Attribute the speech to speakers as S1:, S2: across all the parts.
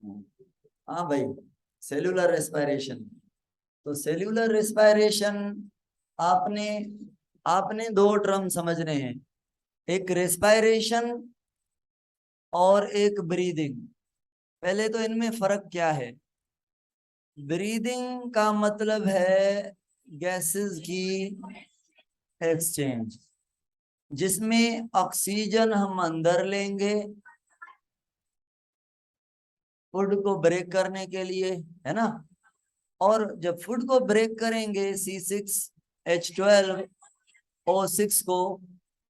S1: हाँ भाई, cellular respiration. तो सेल्यूलर रेस्पिरेशन आपने आपने दो टर्म समझने हैं, एक रेस्पिरेशन और एक ब्रीदिंग। पहले तो इनमें फर्क क्या है। ब्रीदिंग का मतलब है गैसेस की एक्सचेंज, जिसमें ऑक्सीजन हम अंदर लेंगे फूड को ब्रेक करने के लिए, है ना। और जब फूड को ब्रेक करेंगे C6H12O6 को,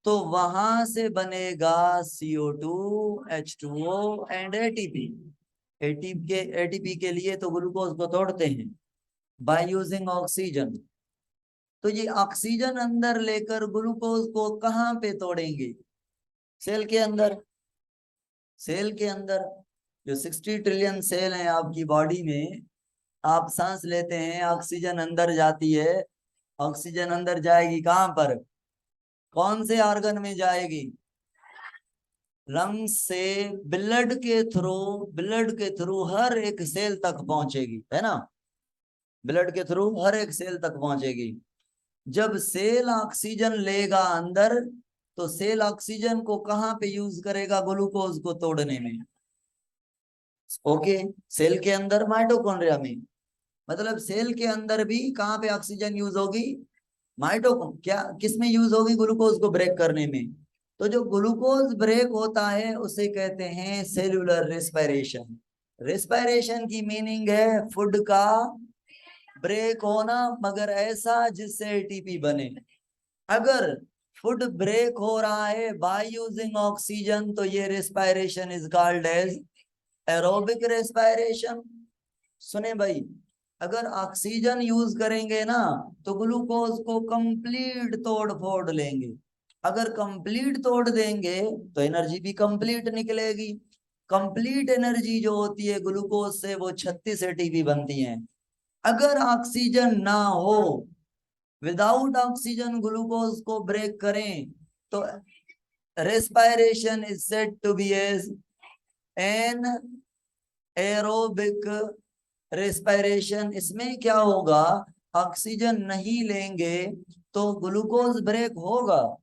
S1: तो वहां से बनेगा CO2H2O एंड ATP। एटीपी के लिए तो ग्लूकोज को तोड़ते हैं बाय यूजिंग ऑक्सीजन। तो ये ऑक्सीजन अंदर लेकर ग्लूकोज को कहाँ पे तोड़ेंगे? सेल के अंदर। सेल के अंदर जो 60 ट्रिलियन सेल हैं आपकी बॉडी में, आप सांस लेते हैं, ऑक्सीजन अंदर जाती है। ऑक्सीजन अंदर जाएगी कहाँ पर? कौन से ऑर्गन में जाएगी? लंग्स से ब्लड के थ्रू हर एक सेल तक पहुंचेगी, है ना। ब्लड के थ्रू हर एक सेल तक पहुंचेगी। जब सेल ऑक्सीजन लेगा अंदर, तो सेल ऑक्सीजन को कहाँ पे यूज करेगा? ग्लूकोज को तोड़ने में। ओके। सेल के अंदर माइटोकॉन्ड्रिया में, मतलब सेल के अंदर भी कहाँ पे ऑक्सीजन यूज होगी? माइटोकॉन क्या किस में यूज होगी? ग्लूकोज को ब्रेक करने में। तो जो ग्लूकोज ब्रेक होता है उसे कहते हैं सेल्यूलर रेस्पिरेशन। रेस्पिरेशन की मीनिंग है फूड का ब्रेक होना, मगर ऐसा जिससे एटीपी बने। अगर फूड ब्रेक हो रहा है बाय यूजिंग ऑक्सीजन, तो ये respiration is called as aerobic respiration. सुने भाई, अगर ऑक्सीजन यूज करेंगे ना, तो ग्लूकोज को कंप्लीट तोड़ फोड़ लेंगे। अगर कंप्लीट तोड़ देंगे तो एनर्जी भी कंप्लीट निकलेगी। कंप्लीट एनर्जी जो होती है ग्लूकोज से, वो 36 एटीपी बनती है। अगर ऑक्सीजन ना हो, विदाउट ऑक्सीजन ग्लूकोज को ब्रेक करें, तो respiration is said to be as anaerobic respiration. इसमें क्या होगा? ऑक्सीजन नहीं लेंगे तो ग्लूकोज ब्रेक होगा,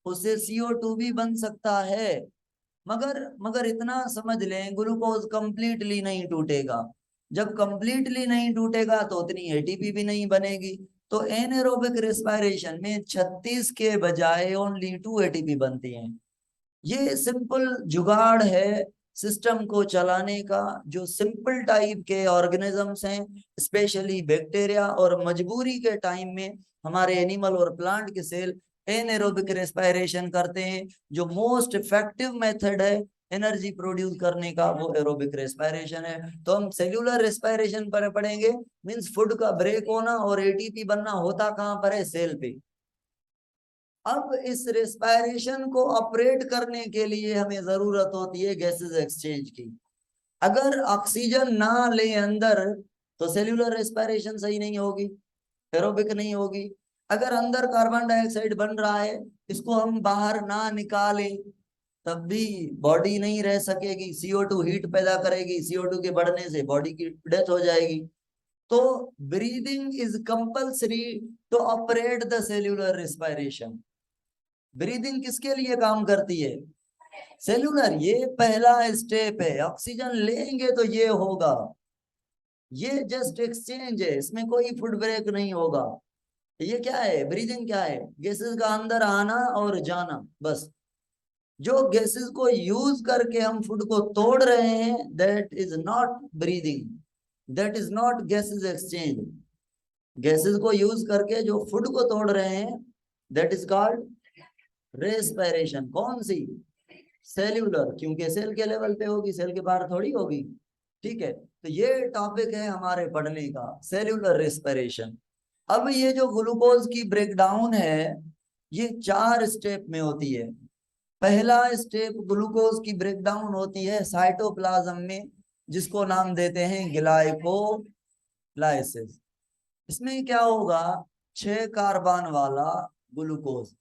S1: उससे CO2 भी बन सकता है, मगर मगर इतना समझ लें, ग्लूकोज कंप्लीटली नहीं टूटेगा। जब कंप्लीटली नहीं टूटेगा तो उतनी एटीपी भी नहीं बनेगी। तो एनएरोबिक रेस्पिरेशन में 36 के बजाय ओनली 2 एटीपी बनती हैं। ये सिंपल जुगाड़ है सिस्टम को चलाने का। जो सिंपल टाइप के ऑर्गेनिजम्स हैं, स्पेशली बैक्टीरिया, और मजबूरी के टाइम में हमारे एनिमल और प्लांट के सेल एनएरोबिक रेस्पिरेशन करते हैं। जो मोस्ट इफेक्टिव मेथड है एनर्जी प्रोड्यूस करने का, वो एरोबिक रेस्पिरेशन है। तो हम सेल्यूलर रेस्पिरेशन पर पढ़ेंगे, मींस फूड का ब्रेक होना और एटीपी बनना होता कहां पर है? सेल पे। अब इस रेस्पिरेशन को ऑपरेट करने के लिए हमें जरूरत होती है गैसेस एक्सचेंज की। अगर ऑक्सीजन ना ले अंदर, तो सेल्यूलर रेस्पिरेशन सही नहीं होगी, एरोबिक नहीं होगी। अगर अंदर कार्बन डाइऑक्साइड बन रहा है, इसको हम बाहर ना निकालें, तब भी बॉडी नहीं रह सकेगी। CO2 हीट पैदा करेगी, CO2 के बढ़ने से बॉडी की डेथ हो जाएगी। तो breathing is compulsory to operate the cellular respiration. Breathing किसके लिए काम करती है? सेल्यूलर। ये पहला स्टेप है, ऑक्सीजन लेंगे तो ये होगा। ये जस्ट एक्सचेंज है, इसमें कोई फूड ब्रेक नहीं होगा। ये क्या है? ब्रीदिंग क्या है? गैसेस का अंदर आना और जाना, बस। जो गैसेस को यूज करके हम फूड को तोड़ रहे हैं, that is not breathing, that is not gases exchange. Gases को यूज करके जो फूड को तोड़ रहे हैं, दैट इज कॉल्ड रेस्पिरेशन। कौन सी? सेल्यूलर, क्योंकि सेल के लेवल पे होगी, सेल के बाहर थोड़ी होगी। ठीक है, तो ये टॉपिक है हमारे पढ़ने का, सेल्यूलर रेस्पिरेशन। अब ये जो ग्लूकोज की ब्रेकडाउन है, ये 4 स्टेप में होती है। पहला स्टेप ग्लूकोज की ब्रेकडाउन होती है साइटोप्लाज्म में, जिसको नाम देते हैं ग्लाइकोलाइसिस। इसमें क्या होगा? 6 कार्बन वाला ग्लूकोज,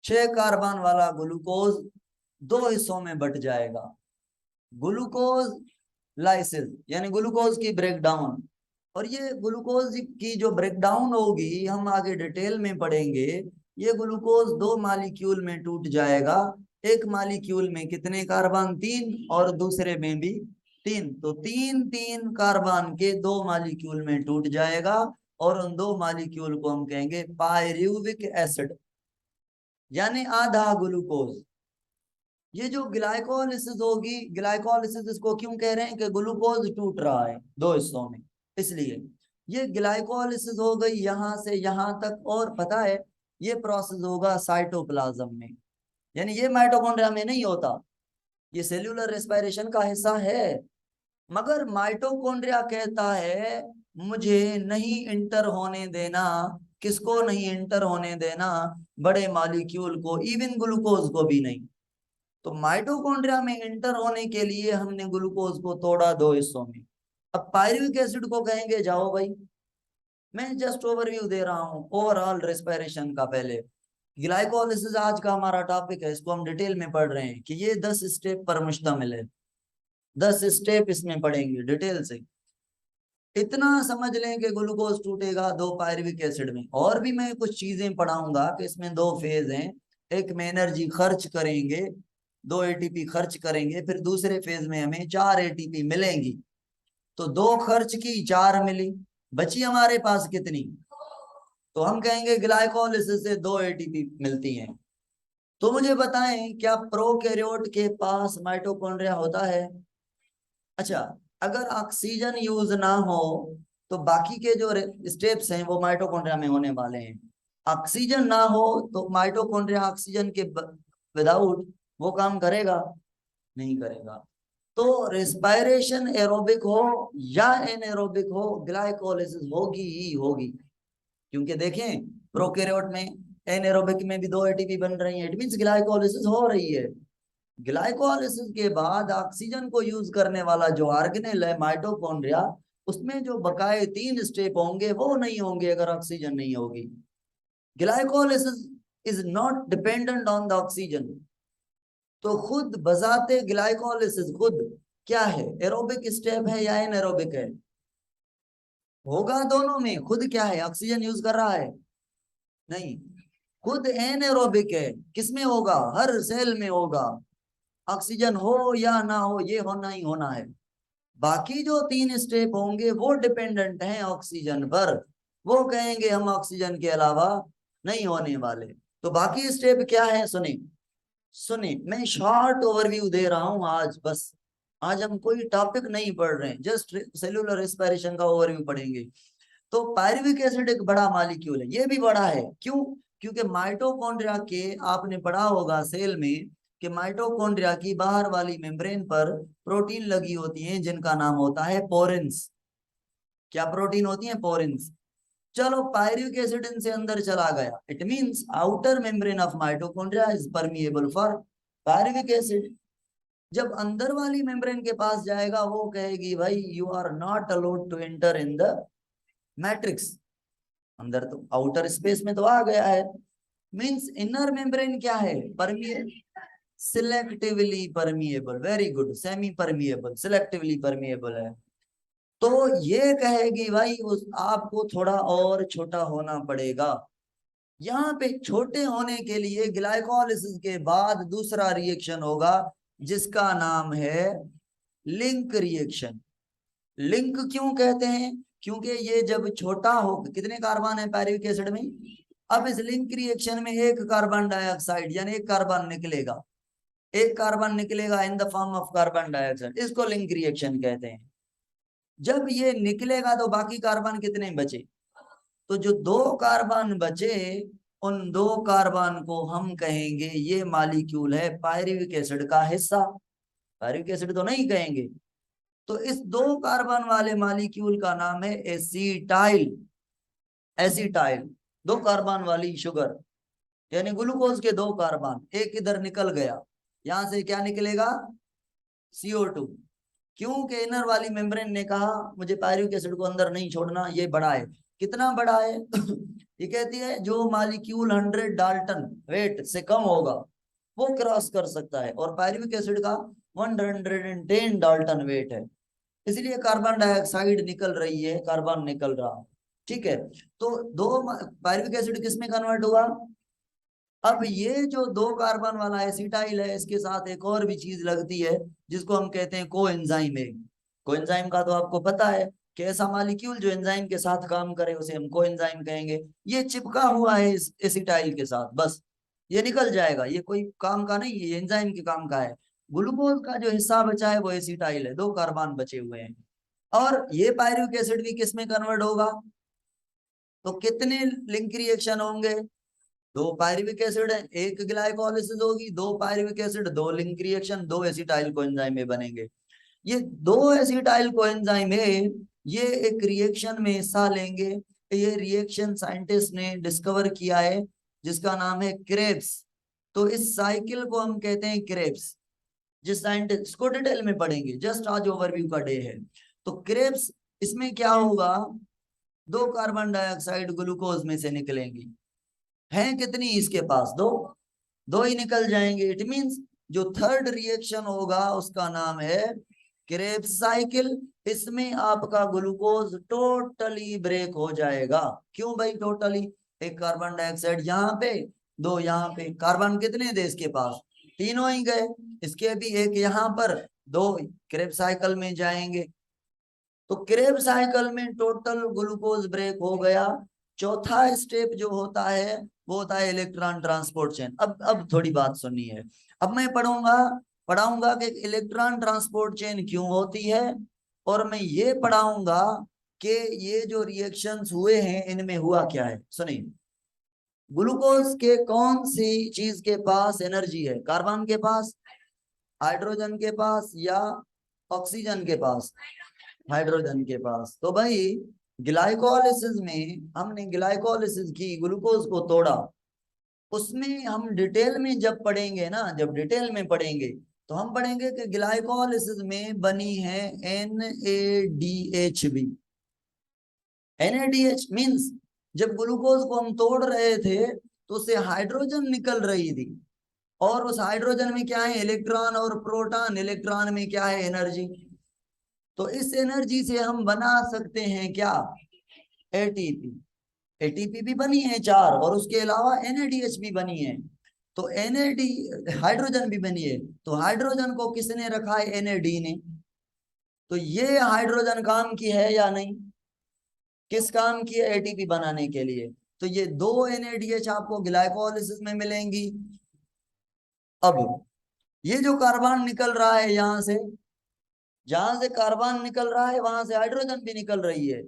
S1: 6 कार्बन वाला ग्लूकोज 2 हिस्सों में बट जाएगा। ग्लूकोज लाइसिस यानी ग्लूकोज की ब्रेकडाउन। और ये ग्लूकोज की जो ब्रेकडाउन होगी हम आगे डिटेल में पढ़ेंगे। ये ग्लूकोज दो मालिक्यूल में टूट जाएगा। एक मालिक्यूल में कितने कार्बन? 3, और दूसरे में भी 3। तो 3 3 कार्बन के दो मालिक्यूल में टूट जाएगा और उन दो मालिक्यूल को हम कहेंगे पायरुविक एसिड यानी आधा ग्लूकोज। ये जो ग्लाइकोलिसिस होगी, ग्लाइकोलिसिस इसको क्यों कह रहे हैं कि ग्लूकोज टूट रहा है दो हिस्सों में, इसलिए ये ग्लाइकोलिसिस हो गई यहां से यहां तक। और पता है ये प्रोसेस होगा साइटोप्लाज्म में, यानी ये माइटोकॉन्ड्रिया में नहीं होता, ये सेल्यूलर रेस्पिरेशन का हिस्सा है। मगर माइटोकॉन्ड्रिया कहता है मुझे नहीं इंटर होने देना। किसको नहीं इंटर होने देना? बड़े मॉलिक्यूल को, इवन ग्लूकोज को भी नहीं। तो माइटोकॉन्ड्रिया में इंटर होने के लिए हमने ग्लूकोज को तोड़ा दो हिस्सों में। अब पायरुविक एसिड को कहेंगे जाओ भाई, मैं जस्ट ओवरव्यू दे रहा हूँ ओवरऑल रेस्पिरेशन का। पहले ग्लाइकोलिसिस आज का हमारा टॉपिक है, इसको हम डिटेल में पढ़ रहे हैं कि ये 10 स्टेप पर मुश्तमिल है। 10 स्टेप इसमें पढ़ेंगे डिटेल से। इतना समझ लें कि ग्लूकोज टूटेगा दो पायरुविक एसिड में। और भी मैं कुछ चीजें पढ़ाऊंगा कि इसमें दो फेज हैं। एक में एनर्जी खर्च करेंगे, 2 एटीपी खर्च करेंगे, फिर दूसरे फेज में हमें 4 एटीपी मिलेंगी। तो 2 खर्च की 4 मिली, बची हमारे पास कितनी? तो हम कहेंगे ग्लाइकोलिसिस से 2 एटीपी मिलती हैं। तो मुझे बताएं क्या प्रोकैरियोट के पास माइटोकॉन्ड्रिया होता है? अच्छा, अगर ऑक्सीजन यूज ना हो तो बाकी के जो स्टेप्स हैं वो माइटोकॉन्ड्रिया में होने वाले हैं। ऑक्सीजन ना हो तो माइटोकॉन्ड्रिया ऑक्सीजन के विदाउट वो काम करेगा? नहीं करेगा। तो रेस्पिरेशन एरोबिक हो या एनएरोबिक हो, ग्लाइकोलिसिस होगी ही होगी। क्योंकि देखें प्रोकैरियोट में एनएरोबिक में भी 2 एटीपी बन रही है, इट मींस ग्लाइकोलिसिस हो रही है। ग्लाइकोलिसिस के बाद ऑक्सीजन को यूज करने वाला जो ऑर्गेनेल है माइटोकॉन्ड्रिया, उसमें जो बकाए 3 स्टेप होंगे वो नहीं होंगे अगर ऑक्सीजन नहीं होगी। Glycolysis is not dependent on the oxygen. तो खुद बजाते ग्लाइकोलिसिस खुद क्या है? एरोबिक स्टेप है या एनएरोबिक है? होगा दोनों में। खुद क्या है? ऑक्सीजन यूज कर रहा है? नहीं, खुद एनएरोबिक है। किसमें होगा? हर सेल में होगा। ऑक्सीजन हो या ना हो ये होना ही होना है। बाकी जो 3 स्टेप होंगे वो डिपेंडेंट हैं ऑक्सीजन पर। वो कहेंगे हम ऑक्सीजन के अलावा नहीं होने वाले। तो बाकी स्टेप क्या है? सुने सुने, मैं शॉर्ट ओवरव्यू दे रहा हूं आज बस। आज हम कोई टॉपिक नहीं पढ़ रहे हैं, जस्ट सेल्यूलर रेस्पिरेशन का ओवरव्यू पढ़ेंगे। तो पायरुविक एसिड एक बड़ा मॉलिक्यूल है, ये भी बड़ा है। क्यों? क्योंकि माइटोकॉन्ड्रिया के, आपने पढ़ा होगा सेल में कि माइटोकॉन्ड्रिया की बाहर वाली मेम्ब्रेन पर प्रोटीन लगी होती हैं जिनका नाम होता है पोरेंस। क्या प्रोटीन होती है? पोरेंस। चलो पायरुविक एसिड इनसे अंदर चला गया, it means outer membrane of mitochondria is permeable for pyruvic acid. जब अंदर वाली मेम्ब्रेन के पास जाएगा वो कहेगी भाई you are not allowed to enter in the matrix. अंदर तो आउटर स्पेस में तो आ गया है। मींस इनर मेम्ब्रेन क्या है? Permeable, selectively permeable. Very good, semi permeable, selectively permeable है। तो ये कहेगी भाई उस आपको थोड़ा और छोटा होना पड़ेगा। यहाँ पे छोटे होने के लिए ग्लाइकोलिसिस के बाद दूसरा रिएक्शन होगा जिसका नाम है लिंक रिएक्शन। लिंक क्यों कहते हैं? क्योंकि ये जब छोटा हो, कितने कार्बन है पायरुविक एसिड में? अब इस लिंक रिएक्शन में एक कार्बन डाइऑक्साइड यानी एक कार्बन निकलेगा, एक कार्बन निकलेगा in the form of carbon dioxide. इसको लिंक रिएक्शन कहते हैं। जब ये निकलेगा तो बाकी कार्बन कितने बचे? तो जो 2 कार्बन बचे उन 2 कार्बन को हम कहेंगे ये मॉलिक्यूल है पायरुविक एसिड का हिस्सा। पायरुविक एसिड तो नहीं कहेंगे। तो इस 2 कार्बन वाले मॉलिक्यूल का नाम है एसीटाइल। एसीटाइल 2 कार्बन वाली शुगर, यानी ग्लूकोज के 2 कार्बन, एक इधर निकल गया। यहां से क्या निकलेगा? CO2। क्योंकि इनर वाली मेम्ब्रेन ने कहा मुझे पायरुविक एसिड को अंदर नहीं छोड़ना, ये बड़ा है। कितना बड़ा है? ये कहती है जो मॉलिक्यूल 100 डाल्टन वेट से कम होगा वो क्रॉस कर सकता है, और पायरुविक एसिड का 110 डाल्टन वेट है। इसलिए कार्बन डाइऑक्साइड निकल रही है, कार्बन निकल रहा है। ठीक है, तो दो पायरुविक एसिड किस में कन्वर्ट हुआ? अब ये जो दो कार्बन वाला एसिटाइल है, इसके साथ एक और भी चीज लगती है जिसको हम कहते हैं कोएंजाइम। है कोएंजाइम का तो आपको पता है कि ऐसा मॉलिक्यूल जो एंजाइम के साथ काम करे उसे हम कोएंजाइम कहेंगे। ये चिपका हुआ है इस एसिटाइल के साथ, बस ये निकल जाएगा, ये कोई काम का नहीं है, ये एंजाइम के काम का है। ग्लूकोज का जो हिस्सा बचा है वो एसिटाइल है, दो कार्बन बचे हुए हैं। और ये पायरुविक एसिड भी किस में कन्वर्ट होगा? तो कितने लिंक रिएक्शन होंगे? दो पायरुविक एसिड है, एक ग्लाइकोलाइसिस होगी, दो पायरुविक एसिड, दो लिंक रिएक्शन, दो एसिटाइल कोएंजाइम में बनेंगे। ये दो एसिटाइल कोएंजाइम है, ये एक रिएक्शन में हिस्सा लेंगे। ये रिएक्शन साइंटिस्ट ने डिस्कवर किया है जिसका नाम है क्रेब्स। तो इस साइकिल को हम कहते हैं क्रेब्स, जिस साइंटिस्ट को डिटेल में पढ़ेंगे, जस्ट आज ओवरव्यू का डे है। तो क्रेब्स, इसमें क्या होगा? दो कार्बन डाइऑक्साइड ग्लूकोज में से निकलेंगी। हैं कितनी इसके पास? दो, दो ही निकल जाएंगे। इट मींस जो थर्ड रिएक्शन होगा उसका नाम है क्रेब्स साइकिल। इसमें आपका ग्लूकोज टोटली ब्रेक हो जाएगा। क्यों भाई टोटली? एक कार्बन डाइऑक्साइड यहाँ पे, दो यहाँ पे, कार्बन कितने थे इसके पास? तीनों ही गए। इसके भी एक यहाँ पर, दो क्रेब्स साइकिल में जाएंगे। तो क्रेब्स साइकिल में टोटल ग्लूकोज ब्रेक हो गया। चौथा स्टेप जो होता है वो होता है इलेक्ट्रॉन ट्रांसपोर्ट चेन। अब थोड़ी बात सुननी है। अब मैं पढ़ाऊंगा कि इलेक्ट्रॉन ट्रांसपोर्ट चेन क्यों होती है, और मैं ये पढ़ाऊंगा कि ये जो रिएक्शंस हुए हैं इनमें हुआ क्या है। सुनिए, ग्लूकोज के कौन सी चीज के पास एनर्जी है? कार्बन के पास, हाइड्रोजन के पास, या ऑक्सीजन के पास? हाइड्रोजन के पास। तो भाई ग्लाइकोलिसिस में हमने ग्लाइकोलिसिस की, ग्लूकोज को तोड़ा। उसमें हम डिटेल में जब पढ़ेंगे ना, जब डिटेल में पढ़ेंगे तो हम पढ़ेंगे कि ग्लाइकोलिसिस में बनी है NADH भी। NADH मींस जब ग्लूकोज को हम तोड़ रहे थे तो उससे हाइड्रोजन निकल रही थी, और उस हाइड्रोजन में क्या है? इलेक्ट्रॉन और प्रोटॉन। इलेक्ट्रॉन में क्या है? एनर्जी। तो इस एनर्जी से हम बना सकते हैं क्या? एटीपी। एटीपी भी बनी है चार, और उसके अलावा NADH भी बनी है। तो NAD, हाइड्रोजन भी बनी है। तो हाइड्रोजन को किसने रखा है? NAD ने। तो ये हाइड्रोजन काम की है या नहीं? किस काम की है? एटीपी बनाने के लिए। तो ये दो NADH आपको ग्लाइकोलाइसिस में मिलेंगी। अब ये जो कार्बन निकल रहा है यहां से, जहां से कार्बन निकल रहा है वहां से हाइड्रोजन भी निकल रही है।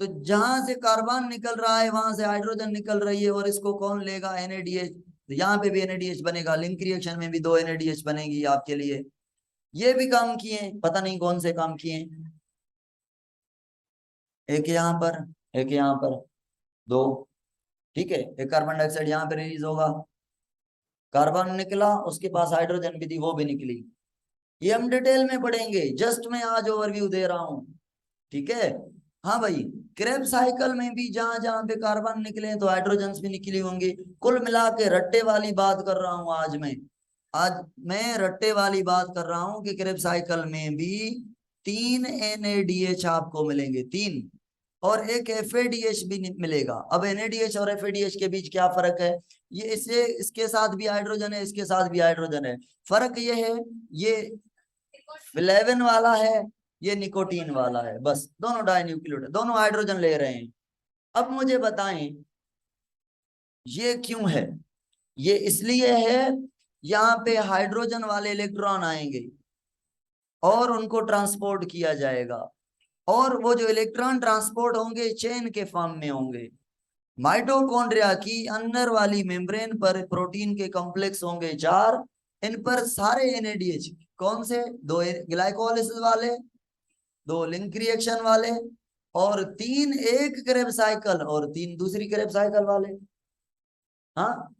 S1: तो जहां से कार्बन निकल रहा है वहां से हाइड्रोजन निकल रही है, और इसको कौन लेगा? NADH। तो यहाँ पे भी NADH बनेगा, लिंक रिएक्शन में भी दो NADH बनेगी आपके लिए। ये भी काम किए, पता नहीं कौन से काम किए। एक यहाँ पर, एक यहाँ पर, दो। ठीक है, एक कार्बन डाइऑक्साइड यहाँ पे रिलीज होगा, कार्बन निकला, उसके पास हाइड्रोजन भी थी, वो भी निकली। ये हम डिटेल में पढ़ेंगे, जस्ट मैं आज ओवरव्यू दे रहा हूँ। ठीक है। हाँ भाई, क्रेब साइकिल में भी जहां जहां पे कार्बन निकले तो हाइड्रोजन भी निकली होंगी। कुल मिला के रट्टे वाली बात कर रहा हूं आज मैं रट्टे वाली बात कर रहा हूं कि क्रेब साइकिल में भी तीन NADH आपको मिलेंगे, तीन, और एक FADH भी मिलेगा। अब NADH और FADH के बीच क्या फर्क है? ये इससे, इसके साथ भी हाइड्रोजन है, इसके साथ भी हाइड्रोजन है। फर्क ये है, ये फ्लेविन वाला है, ये निकोटीन वाला है, बस। दोनों डाइन्यूक्लियोटाइड, दोनों हाइड्रोजन ले रहे हैं। अब मुझे बताएं ये क्यों है? ये इसलिए है, यहाँ पे हाइड्रोजन वाले इलेक्ट्रॉन आएंगे और उनको ट्रांसपोर्ट किया जाएगा, और वो जो इलेक्ट्रॉन ट्रांसपोर्ट होंगे चेन के फॉर्म में होंगे। माइटोकॉन्ड्रिया की अंदर वाली मेम्ब्रेन पर प्रोटीन के कॉम्प्लेक्स होंगे चार। इन पर सारे NADH, कौन से? दो ग्लाइकोलाइसिस वाले, दो लिंक रिएक्शन वाले, और तीन एक क्रेब साइकिल और तीन दूसरी क्रेब साइकिल वाले। हाँ,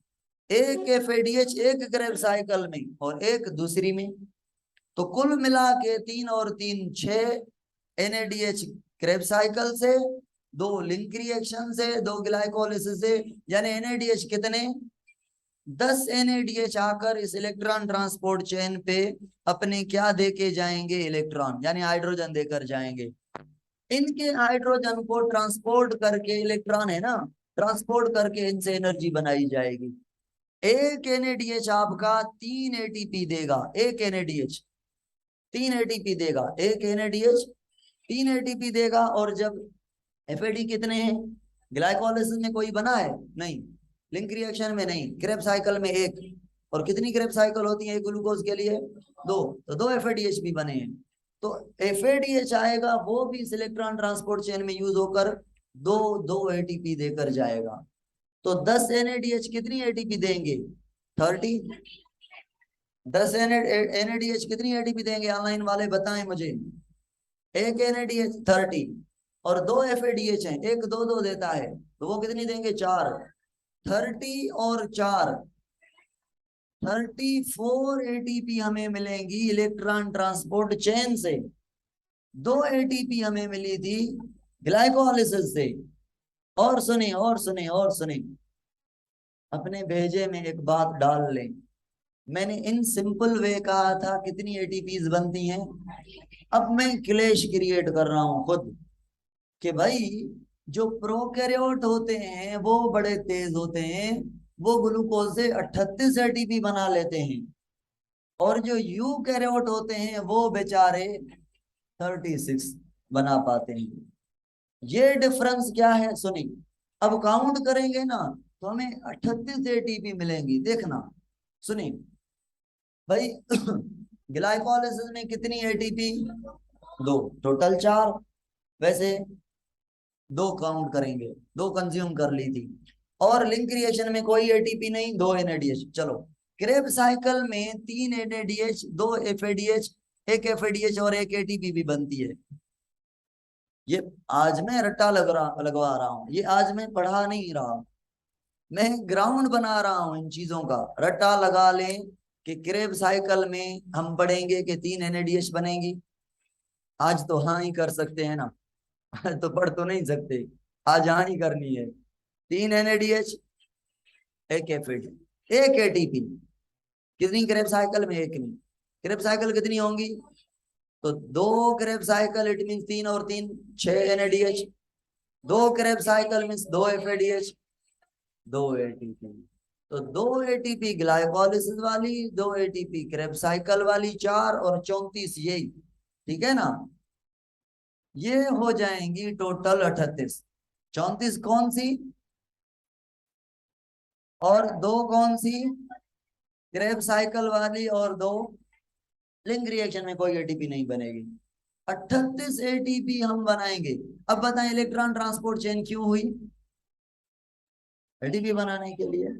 S1: एक FADH एक क्रेब साइकिल में और एक दूसरी में। तो कुल मिला के तीन और तीन छह, NADH क्रेब साइकिल से, दो लिंक रिएक्शन से, दो ग्लाइकोलाइसिस से, यानी NADH कितने? 10 NADH आकर इस इलेक्ट्रॉन ट्रांसपोर्ट चेन पे अपने क्या दे के जाएंगे, इलेक्ट्रॉन यानी हाइड्रोजन देकर जाएंगे। इनके हाइड्रोजन को ट्रांसपोर्ट करके, इलेक्ट्रॉन है ना, ट्रांसपोर्ट करके इनसे एनर्जी बनाई जाएगी। एक NADH आपका 3 ATP देगा, एक NADH 3 ATP देगा, एक NADH 3 ATP देगा। और जब FAD कितने हैं, ग्लाइकोलाइसिस में कोई बना है नहीं, लिंक रिएक्शन में नहीं, क्रेब साइकिल में एक। और कितनी क्रेब साइकिल होती है ग्लूकोज के लिए, दो, तो दो FADH भी बने हैं। तो FADH आएगा, वो भी इस इलेक्ट्रॉन ट्रांसपोर्ट चेन में यूज होकर दो दो ATP देकर जाएगा। तो 10 NADH कितनी ATP देंगे, 30। 10 NADH कितनी ATP देंगे, ऑनलाइन वाले बताएं मुझे। एक NADH 30 और दो FADH हैं, एक दो दो देता है, तो वो कितनी देंगे, 4। 30 और 4, 34 ATP हमें मिलेंगी इलेक्ट्रॉन ट्रांसपोर्ट चेन से। 2 ATP हमें मिली थी ग्लाइकोलाइसिस से। और सुने और सुने और सुने, अपने भेजे में एक बात डाल लें। मैंने इन सिंपल वे कहा था कितनी ATPs बनती हैं। अब मैं क्लेश क्रिएट कर रहा हूं खुद कि भाई जो प्रोकैरियोट होते हैं वो बड़े तेज होते हैं, वो ग्लूकोज से 38 ATP बना लेते हैं। और जो यूकैरियोट होते हैं वो बेचारे 36 बना पाते हैं। ये डिफरेंस क्या है सुनी, अब काउंट करेंगे ना तो हमें 38 ATP मिलेंगी, देखना सुनी भाई। ग्लाइकोलाइसिस में कितनी ATP, दो, टोटल 4। वैसे दो काउंट करेंगे, दो कंज्यूम कर ली थी। और लिंक रिएक्शन में कोई ATP नहीं, दो NADH। चलो क्रेब साइकिल में 3 NADH, दो FADH, एक FADH और एक ATP भी बनती है। ये आज मैं रट्टा लगवा रहा हूँ, ये आज मैं पढ़ा नहीं रहा, मैं ग्राउंड बना रहा हूँ इन चीजों का। रट्टा लगा लें कि क्रेब साइकिल में हम पढ़ेंगे कि 3 NADH बनेंगी। आज तो हाँ ही कर सकते हैं ना, तो पढ़ तो नहीं सकते, आज हाँ ही करनी है। 3 NADH, एक FAD, एक ATP। कितनी क्रेब साइकिल में, एक नहीं। क्रेब साइकिल कितनी होंगी, तो दो क्रेब साइकिल, इट मीन 3 और 3 6 NADH। दो क्रेब साइकिल मीन दो FADH, दो ATP। तो दो ATP ग्लाइकोलाइसिस वाली, दो ATP क्रेब साइकिल वाली, 4 और 34 यही, ठीक है ना। ये हो जाएंगी टोटल 38। 34 कौन सी और दो कौन सी, क्रेब साइकिल वाली और दो, लिंक रिएक्शन में कोई ATP नहीं बनेगी। 38 ATP हम बनाएंगे। अब बताएं इलेक्ट्रॉन ट्रांसपोर्ट चेन क्यों हुई, ATP बनाने के लिए।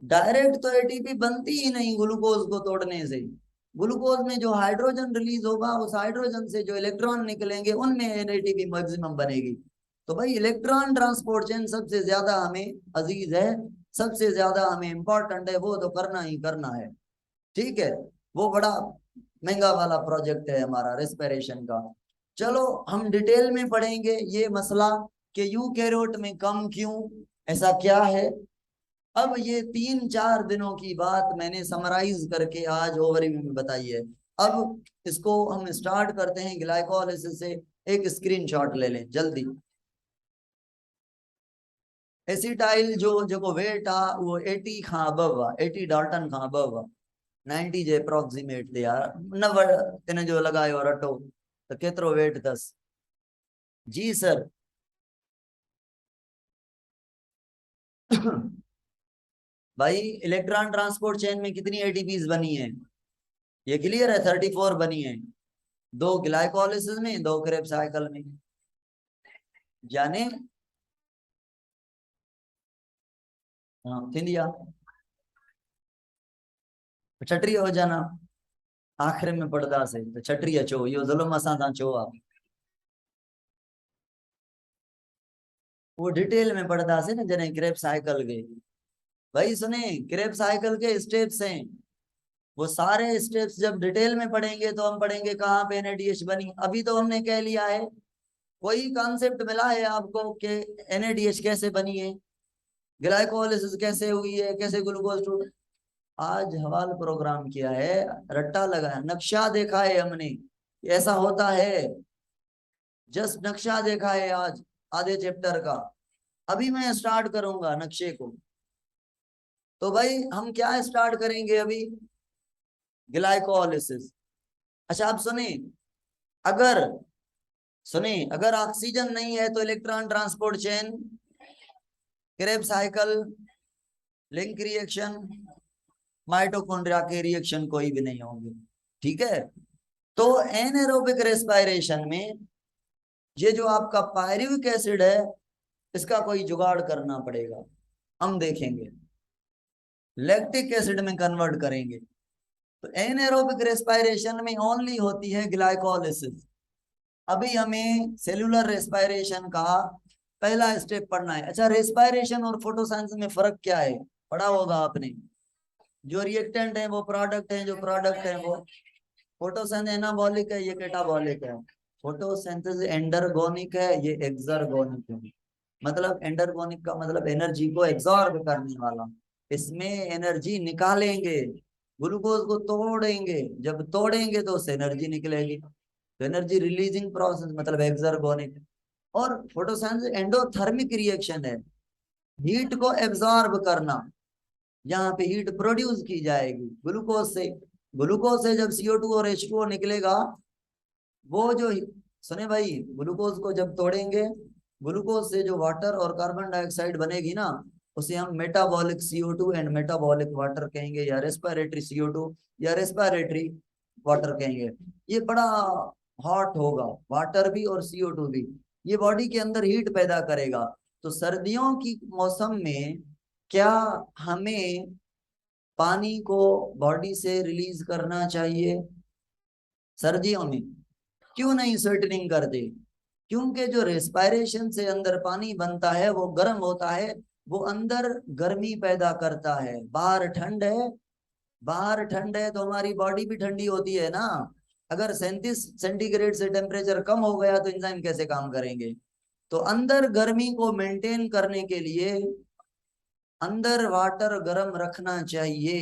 S1: डायरेक्ट तो ATP बनती ही नहीं ग्लूकोज को तोड़ने से। ग्लूकोज में जो हाइड्रोजन रिलीज होगा, उस हाइड्रोजन से जो इलेक्ट्रॉन निकलेंगे उनमें ATP मैक्सिमम बनेगी। तो भाई इलेक्ट्रॉन ट्रांसपोर्ट चेन सबसे ज्यादा हमें अजीज है, सबसे ज्यादा हमें इंपॉर्टेंट है, वो तो करना ही करना है, ठीक है। वो बड़ा महंगा वाला प्रोजेक्ट है हमारा रेस्पिरेशन का। चलो हम डिटेल में पढ़ेंगे ये मसला कि यूकैरियोट में कम क्यों, ऐसा क्या है। अब ये 3-4 दिनों की बात मैंने समराइज करके आज ओवरव्यू में बताई है। अब इसको हम स्टार्ट करते हैं ग्लाइकोलाइसिस से। एक स्क्रीनशॉट ले लें जल्दी। एसिटाइल जो जो वेट आ वो 80 खां अबव, 80 डाल्टन खां अबव, 90 जे अप्रोक्सीमेट यार, 90 तेने जो लगायो रटो तो केतरो वेट दस। जी सर। भाई इलेक्ट्रॉन ट्रांसपोर्ट चेन में कितनी ATPs बनी है, ये क्लियर है, 34 बनी है। दो ग्लाइकोलाइसिस में, दो क्रेब साइकिल में, यानी हाँ थिंदिया छटरी हो जाना आखिर में पड़दा से तो छटरी अचो, यो जुल्म असां ता चो आ। वो डिटेल में पढ़दा से ना जने क्रेब साइकिल के। भाई सुने, क्रेब साइकिल के स्टेप्स हैं, वो सारे स्टेप्स जब डिटेल में पढ़ेंगे तो हम पढ़ेंगे कहाँ पे NADH बनी। अभी तो हमने कह लिया है, कोई कॉन्सेप्ट मिला है आपको कि NADH कैसे बनी है, ग्लाइकोलिसिस कैसे हुई है, कैसे ग्लूकोज टूट। आज हवाल प्रोग्राम किया है, रट्टा लगाया, नक्शा देखा है हमने, ऐसा होता है। जस्ट नक्शा देखा है आज आधे चैप्टर का, अभी मैं स्टार्ट करूंगा नक्शे को। तो भाई हम क्या स्टार्ट करेंगे अभी, ग्लाइकोलिसिस। अच्छा आप सुने, अगर सुने अगर ऑक्सीजन नहीं है तो electron transport chain, Krebs cycle, link reaction, mitochondria के रिएक्शन कोई भी नहीं होंगे। ठीक है, तो एनारोबिक रेस्पिरेशन में ये जो आपका पायरुविक एसिड है, इसका कोई जुगाड़ करना पड़ेगा, हम देखेंगे, लैक्टिक एसिड में कन्वर्ट करेंगे। तो एनारोबिक रेस्पिरेशन में ओनली होती है ग्लाइकोलिसिस। अभी हमें सेलुलर रेस्पिरेशन का पहला स्टेप पढ़ना है। अच्छा, रेस्पिरेशन और फोटोसिंथेसिस में फर्क क्या है, पढ़ा होगा आपने। जो रिएक्टेंट है वो प्रोडक्ट है, जो प्रोडक्ट है वो फोटोसिंथेसिस एनाबॉलिक है, ये कैटाबॉलिक है। फोटोसिंथेसिस एंडरगोनिक है, ये एक्सर्गोनिक है। मतलब एंडरगोनिक का मतलब एनर्जी को एब्जॉर्ब करने वाला, इसमें एनर्जी निकालेंगे, ग्लूकोज को तोड़ेंगे, जब तोड़ेंगे तो उससे एनर्जी निकलेगी, तो एनर्जी रिलीजिंग प्रोसेस मतलब एक्सर्गोनिक। और फोटोसिंथेसिस एंडोथर्मिक रिएक्शन है, हीट को एब्जॉर्ब करना, यहाँ पे हीट प्रोड्यूस की जाएगी ग्लूकोज से। ग्लूकोज से जब CO2 और H2O निकलेगा, वो जो, सुने भाई, ग्लूकोज को जब तोड़ेंगे, ग्लूकोज से जो वाटर और कार्बन डाइऑक्साइड बनेगी ना, उसे हम metabolic CO2 and metabolic water कहेंगे, या रेस्पिरेटरी CO2 या रेस्पिरेटरी वाटर कहेंगे। ये बड़ा हॉट होगा, वाटर भी और CO2 भी, ये बॉडी के अंदर हीट पैदा करेगा। तो सर्दियों की मौसम में क्या हमें पानी को बॉडी से रिलीज करना चाहिए सर्दियों में? क्यों नहीं स्वेटनिंग करते? क्योंकि जो रेस्पिरेशन से अंदर पानी बनता है वो गर्म होता है, वो अंदर गर्मी पैदा करता है। बाहर ठंड है, बाहर ठंड है तो हमारी बॉडी भी ठंडी होती है ना। अगर 37 सेंटीग्रेड से टेम्परेचर कम हो गया तो एंजाइम कैसे काम करेंगे? तो अंदर गर्मी को मेंटेन करने के लिए अंदर वाटर गर्म रखना चाहिए।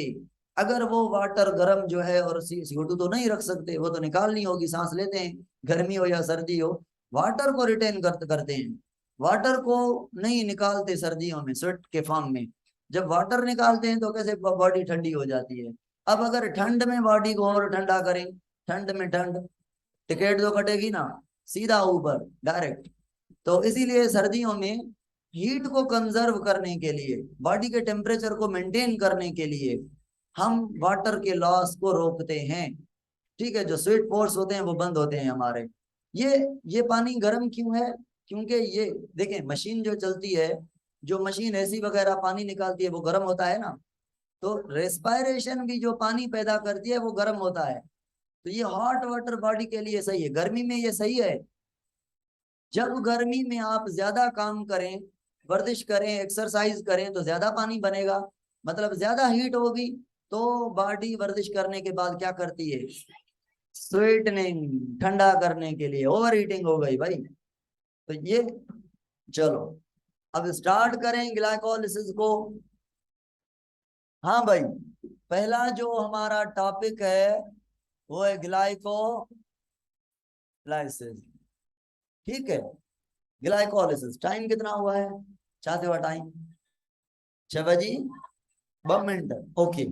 S1: अगर वो वाटर गर्म जो है, और CO2 तो नहीं रख सकते, वो तो निकालनी होगी, सांस लेते हैं, गर्मी हो या सर्दी हो, वाटर को रिटेन करते हैं, वाटर को नहीं निकालते सर्दियों में स्वेट के फॉर्म में। जब वाटर निकालते हैं तो कैसे बॉडी ठंडी हो जाती है। अब अगर ठंड में बॉडी को और ठंडा करें, ठंड में ठंड, टिकट तो कटेगी ना, सीधा ऊपर डायरेक्ट। तो इसीलिए सर्दियों में हीट को कंजर्व करने के लिए, बॉडी के टेम्परेचर को मेंटेन करने के लिए हम वाटर के लॉस को रोकते हैं। ठीक है, जो स्वेट पोर्स होते हैं वो बंद होते हैं हमारे। ये पानी गर्म क्यों है? क्योंकि ये देखें, मशीन जो चलती है, जो मशीन एसी वगैरह पानी निकालती है वो गर्म होता है ना। तो रेस्पिरेशन भी जो पानी पैदा करती है वो गर्म होता है। तो ये हॉट वाटर बॉडी के लिए सही है, गर्मी में ये सही है। जब गर्मी में आप ज्यादा काम करें, वर्जिश करें, एक्सरसाइज करें, तो ज्यादा पानी बनेगा, मतलब ज्यादा हीट होगी। तो बॉडी वर्जिश करने के बाद क्या करती है? स्वीटनिंग, ठंडा करने के लिए। ओवर हीटिंग हो गई भाई। तो ये, चलो अब स्टार्ट करें ग्लाइकोलिसिस को। हाँ भाई, पहला जो हमारा टॉपिक है वो है ग्लाइकोलाइसिस। ठीक है, ग्लाइकोलिसिस। टाइम कितना हुआ है, चाहते हो टाइम? 6 बजे 2 मिनट, ओके।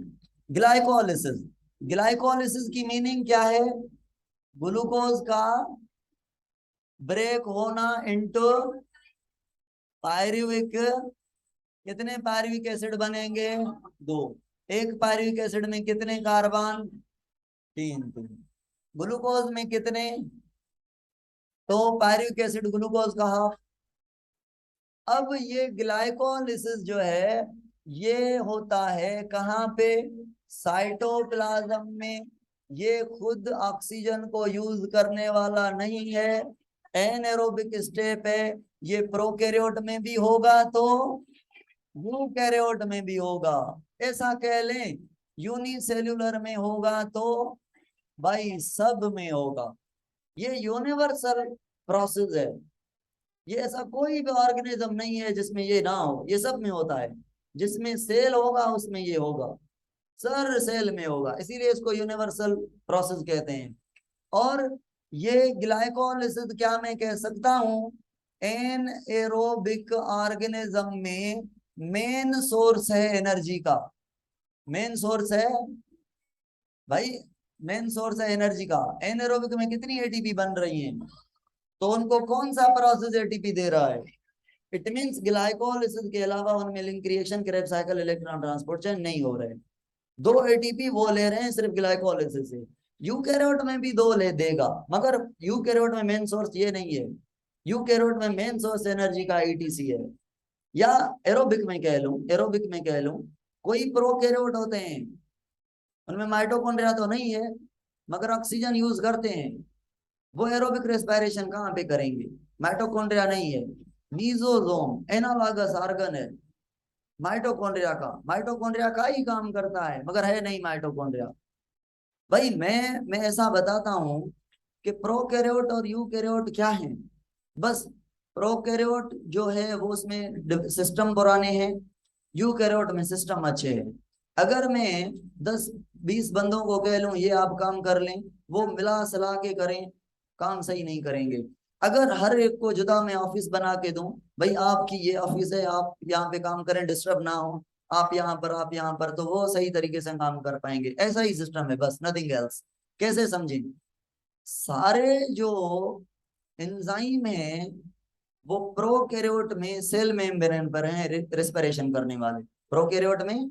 S1: ग्लाइकोलिसिस, ग्लाइकोलिसिस की मीनिंग क्या है? ग्लूकोज का ब्रेक होना इनटू पायरुविक, कितने पायरुविक एसिड बनेंगे? 2। एक पायरुविक एसिड में कितने कार्बन? 3। ग्लूकोज में कितने? तो पायरुविक एसिड ग्लूकोज का हाफ। अब ये ग्लाइकोलिसिस जो है, ये होता है कहाँ पे? साइटोप्लाज्म में। ये खुद ऑक्सीजन को यूज करने वाला नहीं है, एनारोबिक स्टेप है। ये प्रोकैरियोट में भी होगा तो यूकैरियोट में भी होगा, ऐसा कह लें। यूनिसेल्युलर में होगा तो भाई सब में होगा। ये यूनिवर्सल प्रोसेस है। ये ऐसा कोई भी ऑर्गेनिज्म नहीं है जिसमें ये ना हो, ये सब में होता है। जिसमें सेल होगा उसमें ये होगा, सर सेल में होगा, इसीलिए इसको यूनिवर्सल प्रोसेस कहते हैं। और ये ग्लाइकोलिसिस क्या मैं कह सकता हूं, एन एरोबिक ऑर्गेनिज्म में मेन सोर्स है एनर्जी का। मेन सोर्स है भाई, मेन सोर्स है एनर्जी का। एनएरोबिक में कितनी एटीपी बन रही है, तो उनको कौन सा प्रोसेस एटीपी दे रहा है? इट मींस ग्लाइकोलिसिस के अलावा उनमें link creation, Krebs cycle, electron transport chain नहीं हो रहे। दो एटीपी वो ले रहे हैं सिर्फ ग्लाइकोलिसिस से। यूकैरियोट में भी दो ले देगा, मगर यूकैरियोट में मेन सोर्स ये नहीं है। यूकैरियोट में मेन सोर्स एनर्जी का ईटीसी है। या एरोबिक में कह लूं, एरोबिक में कह लूं, कोई प्रोकैरियोट होते हैं उनमें माइटोकॉन्ड्रिया तो नहीं है मगर ऑक्सीजन यूज करते हैं। वो एरोबिक रेस्पिरेशन कहाँ पे करेंगे? माइटोकॉन्ड्रिया नहीं है, मीजोजोम एनालॉगस ऑर्गन है माइटोकॉन्ड्रिया का ही काम करता है मगर है नहीं माइटोकॉन्ड्रिया। भाई मैं ऐसा बताता हूं कि प्रोकैरियोट और यूकैरियोट क्या है। बस प्रोकैरियोट जो है वो उसमें सिस्टम पुराने हैं, यूकैरियोट में सिस्टम अच्छे हैं। अगर मैं 10-20 बंदों को कह लूं ये आप काम कर लें, वो मिला सला के करें, काम सही नहीं करेंगे। अगर हर एक को जुदा मैं ऑफिस बना के दूं, भाई आपकी ये ऑफिस है, आप यहाँ पे काम करें, डिस्टर्ब ना हो, आप यहाँ पर आप यहाँ पर, तो वो सही तरीके से काम कर पाएंगे। ऐसा ही सिस्टम है, बस नथिंग एल्स। कैसे समझें? सारे जो एंजाइम है वो प्रोकैरियोट में सेल मेम्ब्रेन पर हैं रेस्पिरेशन करने वाले। प्रोकैरियोट में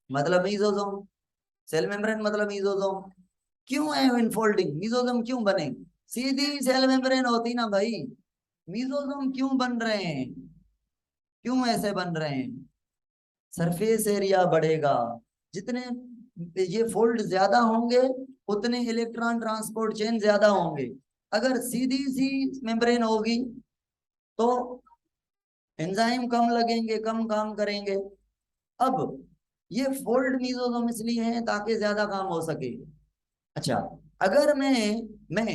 S1: मतलब मीजोजोम, सेल मेम्ब्रेन मतलब मीजोजोम। क्यों है इनफोल्डिंग, मीजोजोम क्यों बने? सीधी सेल मेम्ब्रेन होती ना भाई, मीजोजोम क्यों बन रहे हैं? क्यों ऐसे बन रहे हैं? सरफेस एरिया बढ़ेगा, जितने ये फोल्ड ज्यादा होंगे उतने इलेक्ट्रॉन ट्रांसपोर्ट चेन ज्यादा होंगे। अगर सीधी सी मेम्ब्रेन होगी तो एंजाइम कम लगेंगे, कम काम करेंगे। अब ये फोल्ड मीजोसोम इसलिए है ताकि ज्यादा काम हो सके। अच्छा, अगर मैं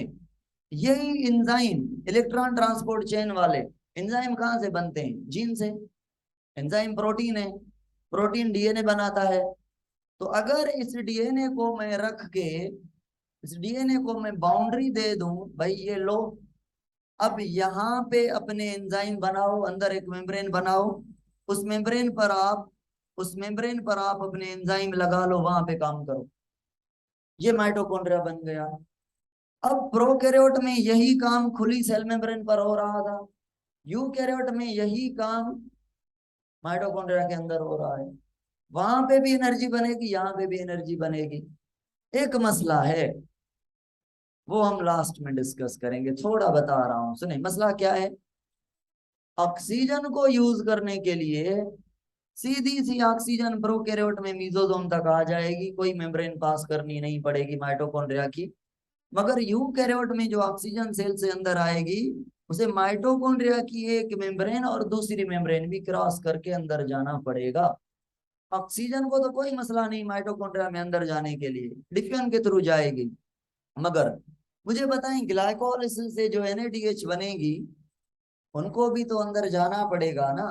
S1: यही एंजाइम इलेक्ट्रॉन ट्रांसपोर्ट चेन वाले एंजाइम कहाँ से बनते हैं? जीन से। एंजाइम प्रोटीन है, प्रोटीन डीएनए बनाता है। तो अगर इस डीएनए को मैं रख के, इस डीएनए को मैं बाउंड्री दे दूं, भाई ये लो, अब यहाँ पे अपने एंजाइम बनाओ, अंदर एक मेम्ब्रेन बनाओ, उस मेम्ब्रेन पर आप उस मेम्ब्रेन पर आप अपने एंजाइम लगा लो, वहां पे काम करो। ये माइटोकॉन्ड्रिया बन गया। अब प्रोकैरियोट में यही काम खुली सेल मेम्ब्रेन पर हो रहा था, यूकैरियोट में यही काम माइटोकॉन्ड्रिया के अंदर हो रहा है। वहां पे भी एनर्जी बनेगी, यहाँ पे भी एनर्जी बनेगी। एक मसला है, वो हम लास्ट में डिस्कस करेंगे, थोड़ा बता रहा हूं सुने। मसला क्या है? ऑक्सीजन को यूज करने के लिए सीधी सी ऑक्सीजन प्रोकैरियोट में मीजोसोम तक आ जाएगी, कोई मेम्ब्रेन पास करनी नहीं पड़ेगी माइटोकॉन्ड्रिया की। मगर यूकैरियोट में जो ऑक्सीजन सेल से अंदर आएगी, उसे माइटोकॉन्ड्रिया की एक मेम्ब्रेन और दूसरी मेम्ब्रेन भी क्रॉस करके अंदर जाना पड़ेगा। ऑक्सीजन को तो कोई मसला नहीं माइटोकॉन्ड्रिया में अंदर जाने के लिए, डिफेन के थ्रू जाएगी। मगर मुझे बताएं, ग्लाइकोलाइसिस से जो एनएडीएच बनेगी उनको भी तो अंदर जाना पड़ेगा ना।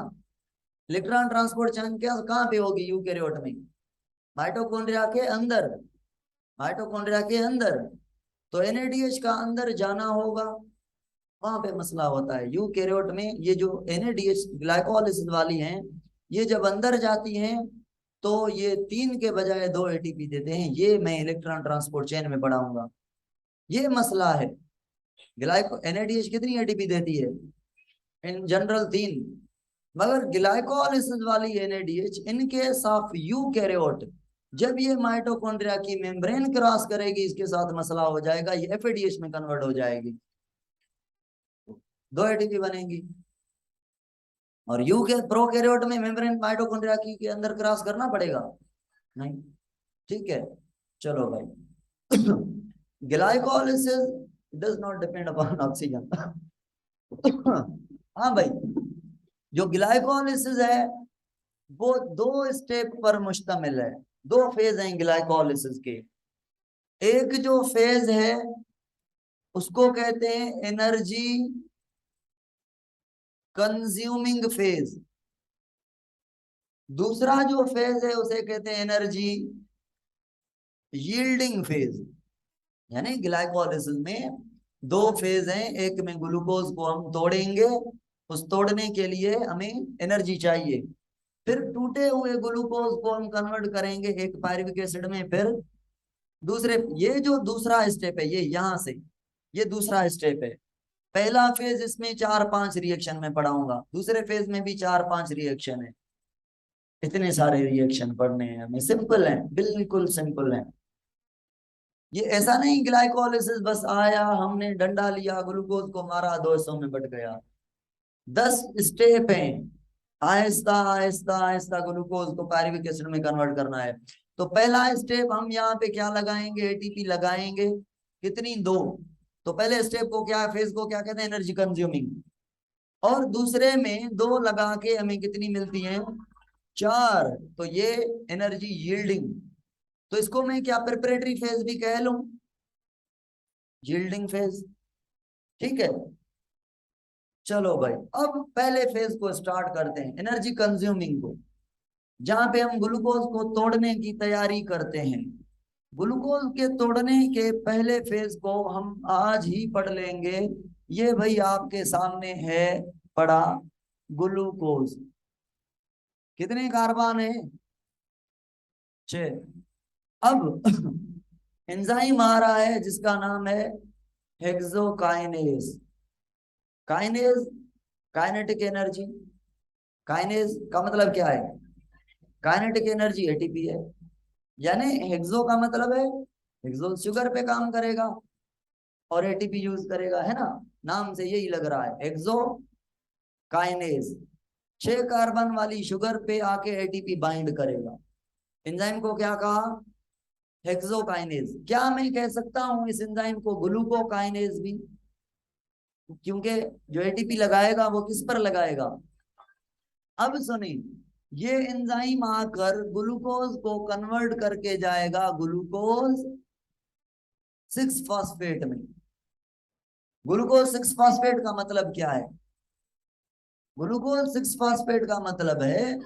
S1: इलेक्ट्रॉन ट्रांसपोर्ट चैन क्या कहाँ पे होगी यूकैरियोट में? माइटोकॉन्ड्रिया के अंदर, माइटोकॉन्ड्रिया के अंदर। तो एनएडीएच का अंदर जाना होगा, वहां पे मसला होता है। यूकैरियोट में ये जो एनएडीएच ग्लाइकोलाइसिस वाली हैं, ये जब अंदर जाती हैं तो ये 3 के बजाय 2 एटीपी देते हैं। ये मैं इलेक्ट्रॉन ट्रांसपोर्ट चेन में पढ़ाऊंगा, ये मसला है। ग्लाइको एनएडीएच कितनी एटीपी देती है? In general 3। मगर ग्लाइकोलाइसिस वाली NADH in case of eukaryote, जब ये माइटोकॉन्ड्रिया की मेम्ब्रेन क्रॉस करेगी, इसके साथ मसला हो जाएगा, ये एफएडीएच में कन्वर्ट हो जाएगी, 2 एटीपी बनेगी। और यू के प्रोकैरियोट में मेम्ब्रेन माइटोकॉन्ड्रिया की के अंदर क्रॉस करना पड़ेगा? नहीं। ठीक है, चलो भाई। Glycolysis does not depend upon oxygen. हाँ भाई, जो ग्लाइकोलाइसिस है वो 2 स्टेप पर मुश्तमिल है। 2 फेज हैं ग्लाइकोलाइसिस के। एक जो फेज है उसको कहते हैं एनर्जी कंज्यूमिंग फेज। दूसरा जो फेज है उसे कहते हैं एनर्जी यील्डिंग फेज। यानी ग्लाइकोलाइसिस में दो फेज हैं, एक में ग्लूकोज को हम तोड़ेंगे, उस तोड़ने के लिए हमें एनर्जी चाहिए, फिर टूटे हुए ग्लूकोज को हम कन्वर्ट करेंगे एक पायरुविक एसिड में, फिर दूसरे, ये जो दूसरा स्टेप है ये यहां से, ये दूसरा स्टेप है। पहला फेज इसमें 4-5 रिएक्शन में पढ़ाऊंगा, दूसरे फेज में भी 4-5 रिएक्शन है। इतने सारे रिएक्शन पढ़ने हैं हमें, सिंपल है, बिल्कुल सिंपल है। ये ऐसा नहीं ग्लाइकोलाइसिस बस आया, हमने डंडा लिया, ग्लूकोज को मारा, 200 में बट गया। 10 स्टेप हैं, आहिस्ता आहिस्ता आहिस्ता ग्लूकोज को पायरुविक एसिड में कन्वर्ट करना है। तो पहला स्टेप हम यहाँ पे क्या लगाएंगे, एटीपी लगाएंगे, कितनी, 2। तो पहले स्टेप को क्या, फेज को क्या कहते हैं, एनर्जी कंज्यूमिंग। और दूसरे में 2 लगा के हमें कितनी मिलती है, 4। तो ये एनर्जी यील्डिंग। तो इसको मैं क्या प्रिपरेटरी फेज भी कह लूं, यील्डिंग फेज। ठीक है, चलो भाई अब पहले फेज को स्टार्ट करते हैं, एनर्जी कंज्यूमिंग को, जहां पे हम ग्लूकोज को तोड़ने की तैयारी करते हैं। ग्लूकोज के तोड़ने के पहले फेज को हम आज ही पढ़ लेंगे। ये भाई आपके सामने है पड़ा, ग्लूकोज कितने कार्बन है, 6। अब एंजाइम आ रहा है जिसका नाम है hexokinase. Kinase, kinetic energy, kinase का मतलब क्या है, काइनेटिक एनर्जी एटीपी है। यानी हेक्सो का मतलब है, हेक्सो शुगर पे काम करेगा और एटीपी यूज करेगा, है ना, नाम से यही लग रहा है, हेक्सो काइनेज। 6 कार्बन वाली शुगर पे आके एटीपी बाइंड करेगा। एंजाइम को क्या कहा, हेक्सोकाइनेज। क्या मैं कह सकता हूं इस एंजाइम को ग्लूकोकाइनेज भी, क्योंकि जो एटीपी लगाएगा वो किस पर लगाएगा। अब सुनिए, ये एंजाइम आकर ग्लूकोज को कन्वर्ट करके जाएगा ग्लूकोज 6 फॉस्फेट में। ग्लूकोज 6 फॉस्फेट का मतलब क्या है, ग्लूकोज 6 फॉस्फेट का मतलब है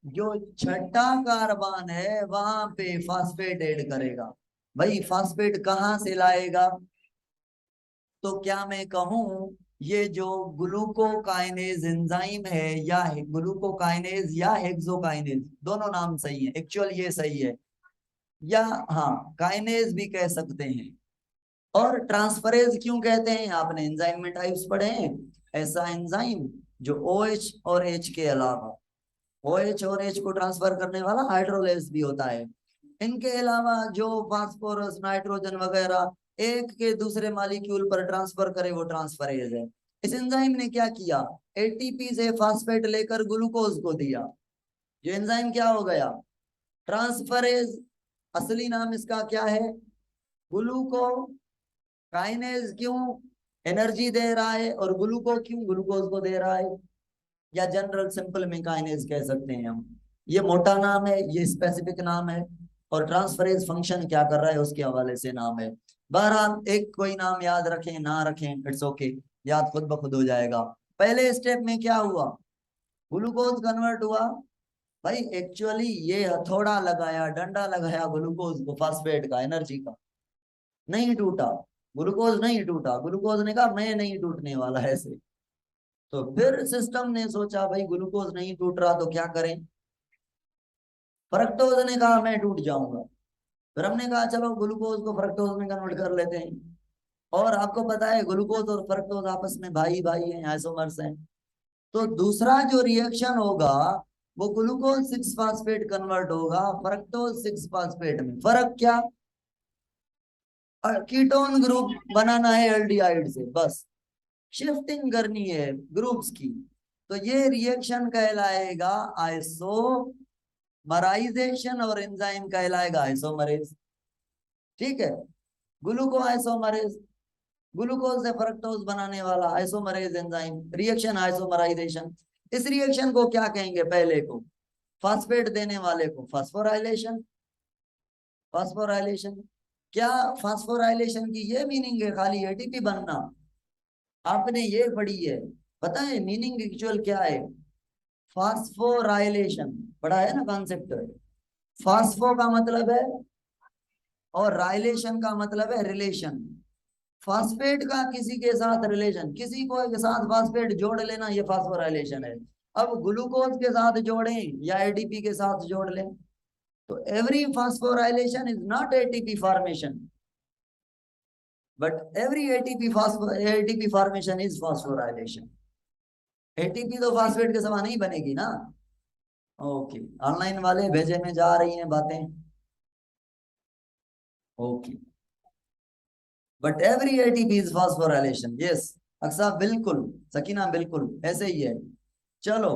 S1: जो छठा कार्बन है वहां पे फॉस्फेट ऐड करेगा। भाई फॉस्फेट कहाँ से लाएगा, तो क्या मैं कहूं ये जो ग्लूकोकाइनेज एंजाइम है, या ग्लूकोकाइनेज या हेक्सोकाइनेज, दोनों नाम सही है, एक्चुअल ये सही है, या हाँ काइनेज भी कह सकते हैं। और ट्रांसफरेज क्यों कहते हैं, आपने एंजाइम में टाइप्स पढ़े हैं, ऐसा एंजाइम जो OH और H के अलावा, OH और H को ट्रांसफर करने वाला हाइड्रोलेस भी होता है, इनके अलावा जो फास्फोरस नाइट्रोजन वगैरह एक के दूसरे मॉलिक्यूल पर ट्रांसफर करे वो ट्रांसफरेज है। इस एंजाइम ने क्या किया, एटीपी से फास्फेट लेकर ग्लूकोज को दिया, ये एंजाइम क्या हो गया, ट्रांसफरेज। असली नाम इसका क्या है, ग्लूकोकाइनेज। क्यों, एनर्जी दे रहा है, और ग्लूको क्यों, ग्लूकोज को दे रहा है, या जनरल सिंपल में काइनेज कह सकते हैं हम। ये मोटा नाम है, ये स्पेसिफिक नाम है, और ट्रांसफरेज फंक्शन क्या कर रहा है उसके हवाले से नाम है। बहरहाल एक कोई नाम याद रखें ना रखें इट्स ओके, याद खुद ब खुद हो जाएगा। पहले स्टेप में क्या हुआ, ग्लूकोज कन्वर्ट हुआ। भाई एक्चुअली ये हथौड़ा लगाया, डंडा लगाया ग्लूकोज को, फास्फेट का, एनर्जी का, नहीं टूटा, ग्लूकोज नहीं टूटा, ग्लूकोज ने कहा मैं नहीं टूटने वाला ऐसे। तो फिर सिस्टम ने सोचा भाई ग्लूकोज नहीं टूट रहा तो क्या करें, फ्रक्टोज ने कहा मैं टूट जाऊंगा। फिर हमने कहा चलो ग्लूकोज को फ्रक्टोज में कन्वर्ट कर लेते हैं। और आपको पता है ग्लूकोज और फ्रक्टोज आपस में भाई भाई हैं, आइसोमर्स हैं। तो दूसरा जो रिएक्शन होगा वो ग्लूकोज 6 फास्फेट कन्वर्ट होगा फ्रक्टोज 6 फास्फेट में। फर्क क्या, कीटोन ग्रुप बनाना है एल्डिहाइड से, बस शिफ्टिंग करनी है ग्रुप्स की। तो ये रिएक्शन कहलाएगा आइसोमराइजेशन, और एंजाइम कहलाएगा आइसोमरेज। ठीक है, ग्लूको आइसोमरेज, ग्लूकोज से फ्रक्टोज बनाने वाला आइसोमरेज एंजाइम, रिएक्शन आइसोमराइजेशन। इस रिएक्शन को क्या कहेंगे, पहले को फास्फेट देने वाले को फास्फोराइलेशन। फास्फोराइलेशन, क्या फास्फोराइलेशन की ये मीनिंग है खाली एटीपी बनना, आपने ये पढ़ी है, पता है मीनिंग एक्चुअल क्या है? फास्फोराइलेशन, पढ़ा है ना कॉन्सेप्ट। फास्फो का मतलब है और राइलेशन का मतलब है रिलेशन। फास्फेट का किसी के साथ रिलेशन, किसी को के साथ फास्फेट जोड़ लेना, ये फास्फोराइलेशन है। अब ग्लूकोज के साथ जोड़ें या एडीपी के साथ जोड़ लें, तो every phosphorylation is not ATP formation, but every ATP formation is phosphorylation. ATP तो फास्फेट के समान नहीं बनेगी ना। ओके, ऑनलाइन वाले भेजे में जा रही हैं बातें। Okay, but every ATP is phosphorylation, yes. Aqsa बिल्कुल, सकीना बिल्कुल ऐसे ही है। चलो,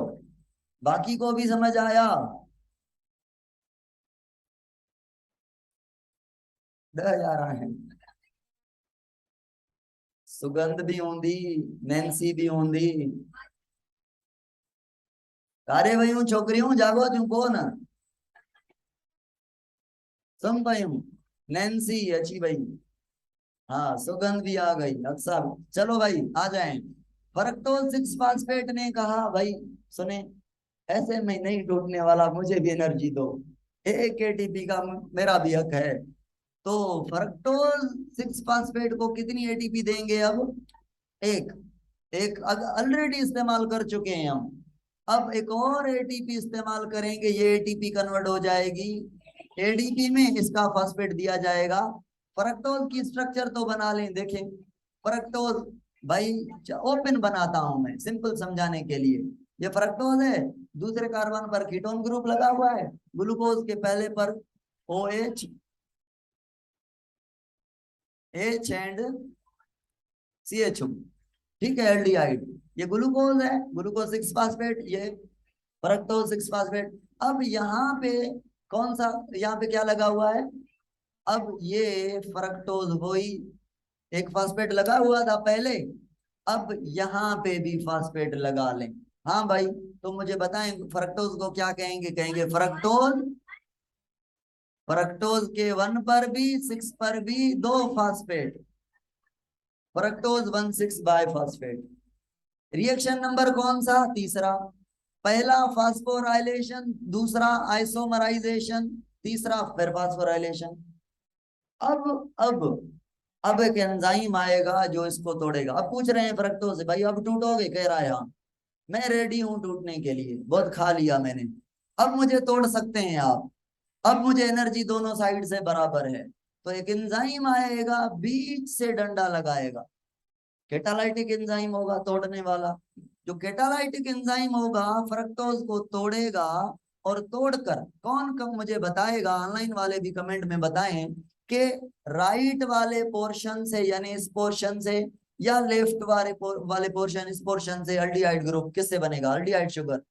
S1: बाकी को भी समझ आया? डर जा रहा है। सुगंध भी होंगी, नैन्सी भी होंगी। अरे भाई हूँ छोकरी हूँ, जागो तू कौन? सुन पाई हूँ, नैन्सी अच्छी भाई। हाँ, सुगंध भी आ गई अक्सर। चलो भाई आ जाएं। फ्रक्टोज सिक्स फास्फेट ने कहा भाई, सुने, ऐसे में नहीं टूटने वाला, मुझे भी एनर्जी दो। एक एटीपी का मेरा भी हक है। तो फ्रक्टोज सिक्स फास्फेट को कितनी एटीपी देंगे अब? एक। एक ऑलरेडी इस्तेमाल कर चुके हैं हम। अब एक और एटीपी इस्तेमाल करेंगे, ये एटीपी कन्वर्ट हो जाएगी एडीपी में, इसका फास्फेट दिया जाएगा। फ्रक्टोज की स्ट्रक्चर तो बना लें, देखें। फ्रक्टोज भाई, ओपन बनाता हूं मैं सिंपल समझाने के लिए। ये फ्रक्टोज है, दूसरे कार्बन पर कीटोन ग्रुप लगा हुआ है, ग्लूकोज के पहले पर O H, H and C H, ठीक है, एल्डिहाइड। ये ग्लूकोज है, ग्लूकोज सिक्स फास्फेट, ये फ्रक्टोज सिक्स फास्फेट। अब यहाँ पे कौन सा, यहाँ पे क्या लगा हुआ है? अब ये फ्रक्टोज वही, एक फास्फेट लगा हुआ था पहले, अब यहाँ पे भी फास्फेट लगा लें। हाँ भाई, तो मुझे बताएं फ्रक्टोज को क्या कहेंगे? कहेंगे फ्रक्टोज। फ्रक्टोज के वन पर भी सिक्स पर भी दो phosphate, fructose one six by phosphate. Reaction number कौन सा? तीसरा। पहला फास्फोराइलेशन, दूसरा आइसोमराइजेशन, तीसरा फिर फास्फोराइलेशन। अब एक एंजाइम आएगा जो इसको तोड़ेगा। अब पूछ रहे हैं फ्रक्टोज से, भाई अब टूटोगे? कह रहा है हाँ, मैं रेडी हूं टूटने के लिए, बहुत खा लिया मैंने, अब मुझे तोड़ सकते हैं आप। अब मुझे एनर्जी दोनों साइड से बराबर है। तो एक एंजाइम आएगा, बीच से डंडा लगाएगा, केटालाइटिक एंजाइम होगा तोड़ने वाला। जो केटालाइटिक एंजाइम होगा फ्रक्टोज को तोड़ेगा, और तोड़कर कौन कब मुझे बताएगा, ऑनलाइन वाले भी कमेंट में बताएं कि राइट वाले पोर्शन से, यानी इस पोर्शन से, या लेफ्ट वाले पोर्शन, इस पोर्शन से अल्डिहाइड ग्रुप किससे बनेगा? अल्डिहाइड शुगर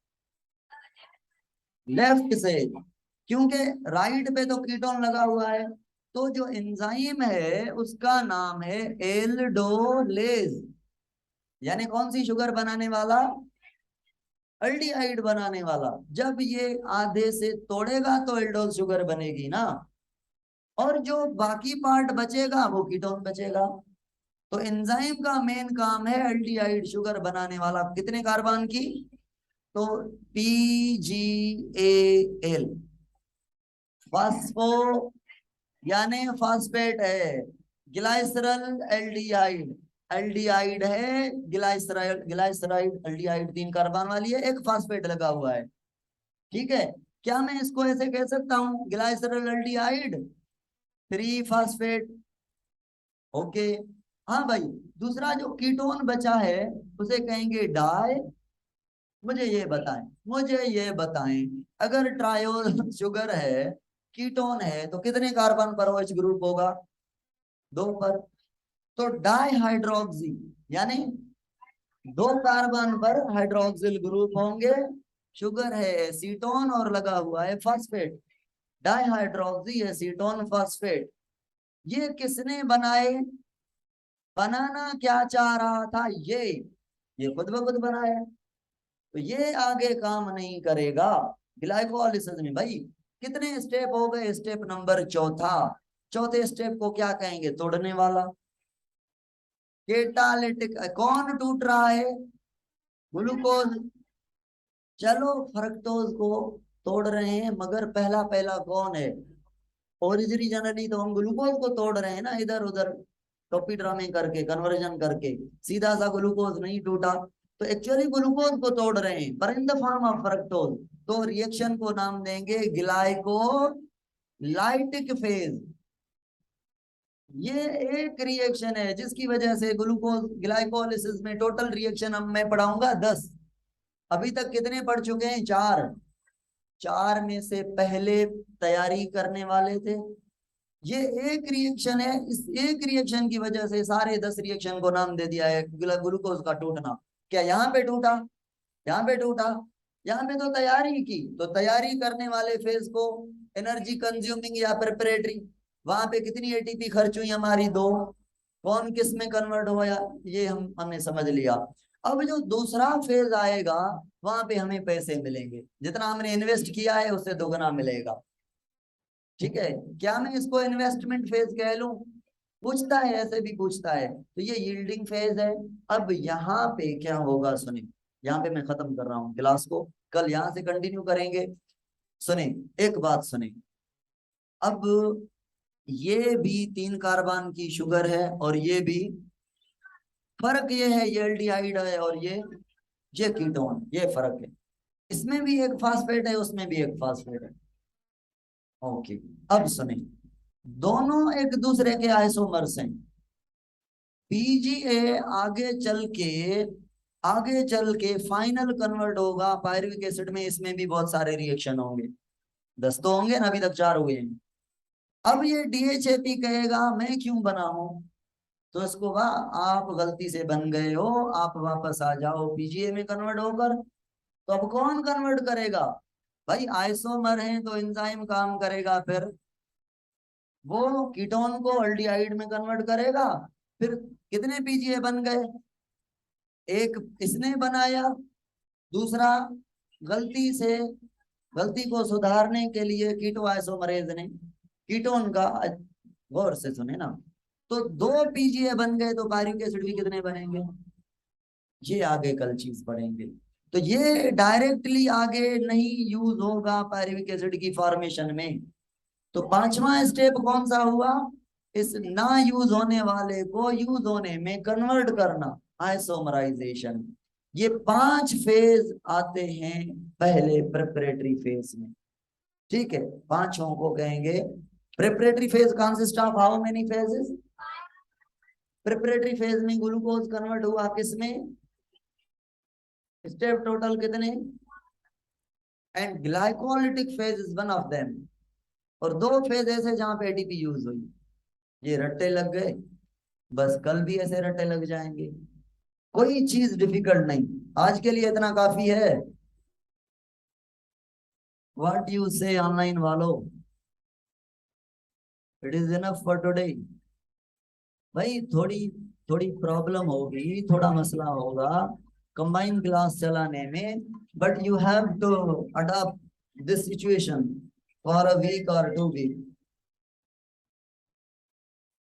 S1: लेफ्ट से, क्योंकि राइट पे तो कीटोन लगा हुआ है। तो जो एंजाइम है उसका नाम है एल्डोलेज, यानी कौन सी शुगर बनाने वाला? अल्डिहाइड बनाने वाला। जब ये आधे से तोड़ेगा तो एल्डोल शुगर बनेगी ना, और जो बाकी पार्ट बचेगा वो कीटोन बचेगा। तो एंजाइम का मेन काम है अल्डिहाइड शुगर बनाने वाला, कितने कार्बन की? तो PgAl, फास्फो यानी फास्फेट है, ग्लाइसरल एल्डिहाइड, एल्डिहाइड है, ग्लाइसराइड, ग्लाइसराइड एल्डिहाइड, तीन कार्बन वाली है, एक फास्फेट लगा हुआ है। ठीक है, क्या मैं इसको ऐसे कह सकता हूं, ग्लाइसरल एल्डिहाइड थ्री फास्फेट? ओके। हाँ भाई, दूसरा जो कीटोन बचा है उसे कहेंगे डाई। मुझे ये बताएं अगर ट्रायोल शुगर है, कीटोन है, तो कितने कार्बन पर OH ग्रुप होगा? दो पर। तो डाई हाइड्रोक्सी, यानी दो कार्बन पर हाइड्रोक्सिल ग्रुप होंगे। शुगर है एसीटोन और लगा हुआ है phosphate, di hydroxy acetone phosphate. ये किसने बनाए? बनाना क्या चाह रहा था ये खुद ब खुद बनाया। तो ये आगे काम नहीं करेगा ग्लाइकोलाइसिस में भाई। कितने स्टेप हो गए? स्टेप नंबर चौथा। चौथे स्टेप को क्या कहेंगे? तोड़ने वाला। केटालिटिक, कौन टूट रहा है? ग्लूकोज, चलो फ्रक्टोज को तोड़ रहे हैं, मगर पहला पहला कौन है? ओरिजिनली तो हम ग्लूकोज को तोड़ रहे हैं ना, इधर उधर टोपी ड्रामे करके, कन्वर्जन करके, सीधा सा ग्लूकोज नहीं टूटा। तो एक्चुअली ग्लूकोज को तोड़ रहे हैं, पर in the form of fructose. तो रिएक्शन को नाम देंगे ग्लाइकोलाइटिक फेज। ये एक रिएक्शन है जिसकी वजह से ग्लूकोज ग्लाइकोलिसिस में टोटल रिएक्शन अब मैं पढ़ाऊंगा 10। अभी तक कितने पढ़ चुके हैं? 4। 4 में से पहले तैयारी करने वाले थे। ये एक रिएक्शन है, इस एक रिएक्शन की वजह से सारे 10 रिएक्शन को नाम दे दिया है ग्लूकोज का टूटना। क्या यहाँ पे टूटा? यहाँ पे टूटा? यहाँ पे तो तैयारी की, तो तैयारी करने वाले फेज को एनर्जी कंज्यूमिंग या प्रिपरेटरी, वहां पे कितनी एटीपी खर्च हुई हमारी? 2। कौन किस में कन्वर्ट होया, ये हमने समझ लिया। अब जो दूसरा फेज आएगा वहां पे हमें पैसे मिलेंगे, जितना हमने इन्वेस्ट किया है उससे दोगुना मिलेगा। ठीक है, क्या मैं इसको इन्वेस्टमेंट फेज कह लूं? पूछता है, ऐसे भी पूछता है। तो ये यील्डिंग फेज है। अब यहाँ पे क्या होगा सुनिए, यहाँ पे मैं खत्म कर रहा हूँ क्लास को, कल यहाँ से कंटिन्यू करेंगे। सुने, एक बात सुने, अब ये भी 3 कार्बन की शुगर है और ये भी, फर्क ये है, ये एल्डिहाइड है और ये कीटोन, ये फर्क है। इसमें भी एक फास्फेट है, उसमें भी एक फास्फेट है। ओके, अब सुने, दोनों एक दूसरे के आइसोमर्स हैं। पीजीए आगे चल के फाइनल कन्वर्ट होगा पायरुविक एसिड में। इसमें भी बहुत सारे रिएक्शन होंगे, 10 तो होंगे ना, अभी तक 4 हुए हैं। अब ये डीएचएपी कहेगा मैं क्यों बना हूं, तो इसको कहा आप गलती से बन गए हो, आप वापस आ जाओ पीजीए में कन्वर्ट होकर। तो अब कौन कन्वर्ट करेगा? भाई आइसोमर है तो एंजाइम काम करेगा, फिर वो कीटोन को एल्डिहाइड में कन्वर्ट करेगा। फिर कितने पीजीए बन गए? एक इसने बनाया, दूसरा गलती को सुधारने के लिए कीटो आइसोमरेज ने कीटोन का, गौर से सुने ना, तो 2 पीजीए बन गए, तो पायरुविक एसिड भी कितने बनेंगे? ये आगे कल चीज पढ़ेंगे। तो ये डायरेक्टली आगे नहीं यूज होगा पायरुविक एसिड की फॉर्मेशन में। तो 5वां स्टेप कौन सा हुआ? इस ना यूज होने वाले को यूज होने में कन्वर्ट करना, आइसोमराइजेशन। ये 5 फेज आते हैं पहले प्रिपरेटरी फेज में। ठीक है, 5 को कहेंगे preparatory phase. Consist of how many phases? Preparatory phase में ग्लूकोज कन्वर्ट हुआ किसमें? स्टेप टोटल कितने? And glycolytic phase is one of them. और 2 फेज ऐसे जहां पे एटीपी यूज हुई। ये रट्टे लग गए, बस कल भी ऐसे रट्टे लग जाएंगे। कोई चीज डिफिकल्ट नहीं, आज के लिए इतना काफी है। व्हाट यू से ऑनलाइन वालों, it is enough for today. भाई थोड़ी थोड़ी प्रॉब्लम होगी, थोड़ा मसला होगा कंबाइन क्लास चलाने में, but you have to adopt this situation for a week और 2 वीक।